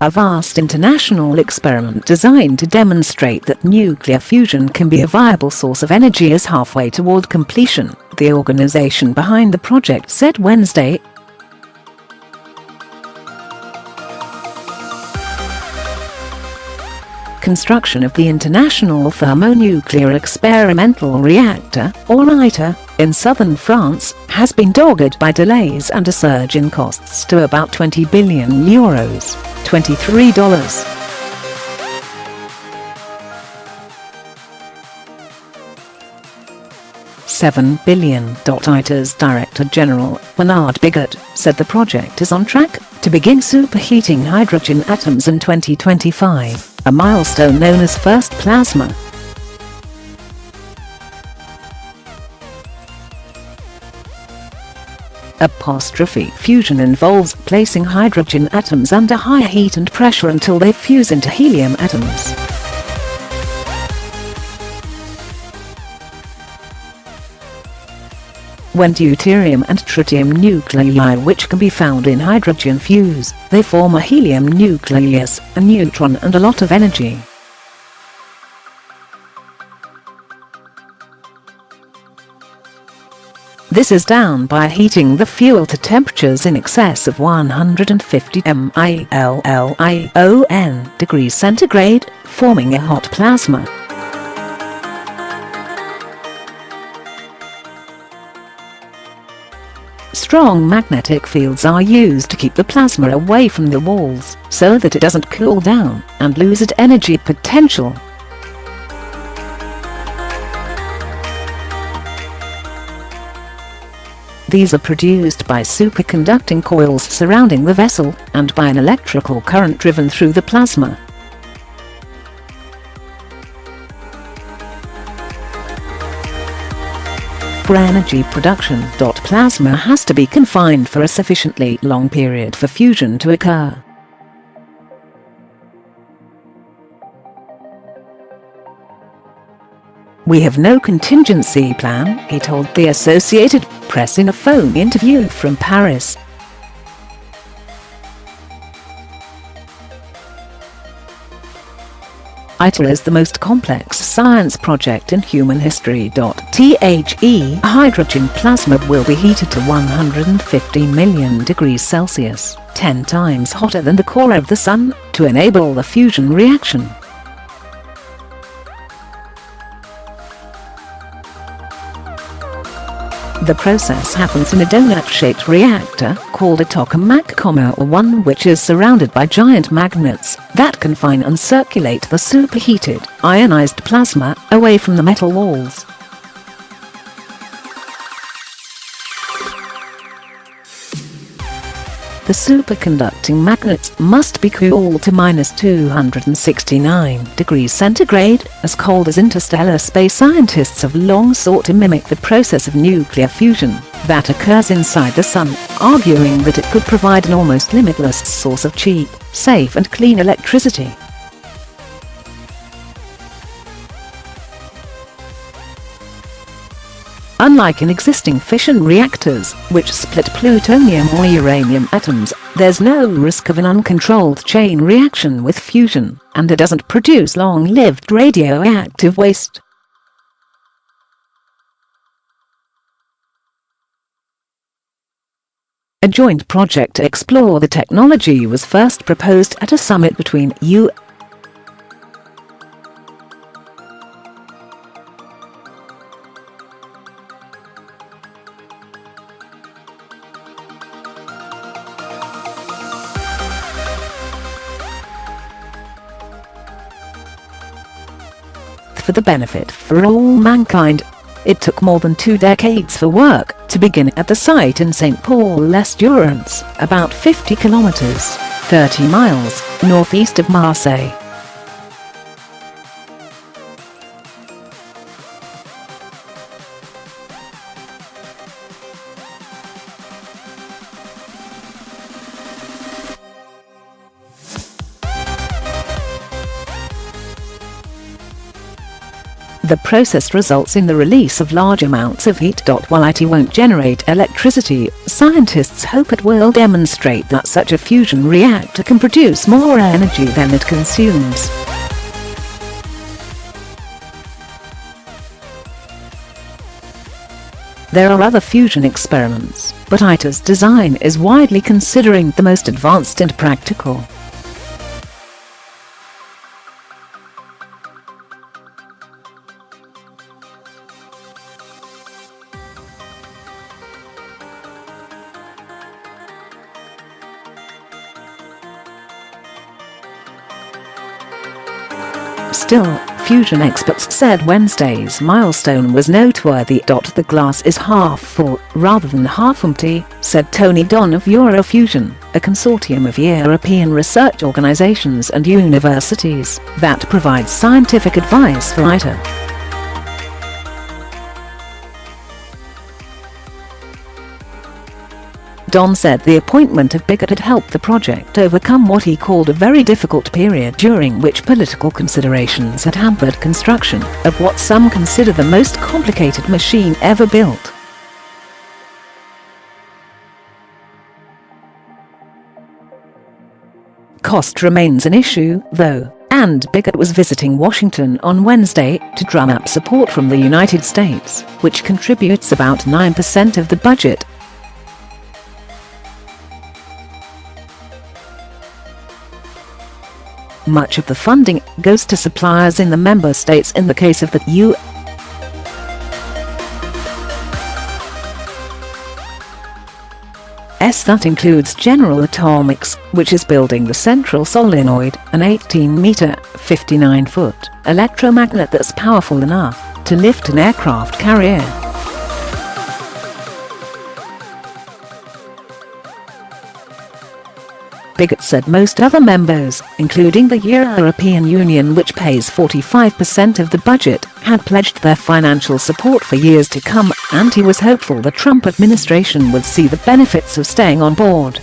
a vast international experiment designed to demonstrate that nuclear fusion can be a viable source of energy, is halfway toward completion, the organization behind the project said Wednesday. Construction of the International Thermonuclear Experimental Reactor, or ITER, in southern France, has been dogged by delays and a surge in costs to about €20 billion, $23. $7 billion. ITER's Director General, Bigot, said the project is on track to begin superheating hydrogen atoms in 2025, a milestone known as first plasma. Fusion involves placing hydrogen atoms under high heat and pressure until they fuse into helium atoms. When deuterium and tritium nuclei, which can be found in hydrogen, fuse, they form a helium nucleus, a neutron, and a lot of energy. This is done by heating the fuel to temperatures in excess of 150 milestone degrees centigrade, forming a hot plasma. Strong magnetic fields are used to keep the plasma away from the walls, so that it doesn't cool down and lose its energy potential. These are produced by superconducting coils surrounding the vessel, and by an electrical current driven through the plasma. For energy production.Plasma has to be confined for a sufficiently long period for fusion to occur. "We have no contingency plan," he told the Associated Press in a phone interview from Paris. ITER is the most complex science project in human history. The hydrogen plasma will be heated to 150 million degrees Celsius, 10 times hotter than the core of the Sun, to enable the fusion reaction. The process happens in a doughnut-shaped reactor called a tokamak, or one which is surrounded by giant magnets that confine and circulate the superheated, ionized plasma away from the metal walls. The superconducting magnets must be cooled to -269 degrees centigrade, as cold as interstellar space. Scientists have long sought to mimic the process of nuclear fusion that occurs inside the Sun, arguing that it could provide an almost limitless source of cheap, safe and clean electricity. Unlike in existing fission reactors, which split plutonium or uranium atoms, there's no risk of an uncontrolled chain reaction with fusion, and it doesn't produce long-lived radioactive waste. A joint project to explore the technology was first proposed at a summit between U.S. for the benefit for all mankind. It took more than 2 decades for work to begin at the site in Saint-Paul-les-Durance, about 50 kilometers, 30 miles, northeast of Marseille. The process results in the release of large amounts of heat.While it won't generate electricity, scientists hope it will demonstrate that such a fusion reactor can produce more energy than it consumes. There are other fusion experiments, but ITER's design is widely considered the most advanced and practical. Still, fusion experts said Wednesday's milestone was noteworthy. The glass is half full, rather than half empty, said Tony Don of Eurofusion, a consortium of European research organizations and universities that provides scientific advice for ITER. Don said the appointment of Bigot had helped the project overcome what he called a very difficult period during which political considerations had hampered construction of what some consider the most complicated machine ever built. Cost remains an issue, though, and Bigot was visiting Washington on Wednesday to drum up support from the United States, which contributes about 9% of the budget. Much of the funding goes to suppliers in the member states in the case of the U.S. That includes General Atomics, which is building the central solenoid, an 18-meter, 59-foot electromagnet that's powerful enough to lift an aircraft carrier. Bigot said most other members, including the European Union, which pays 45% of the budget, had pledged their financial support for years to come, and he was hopeful the Trump administration would see the benefits of staying on board.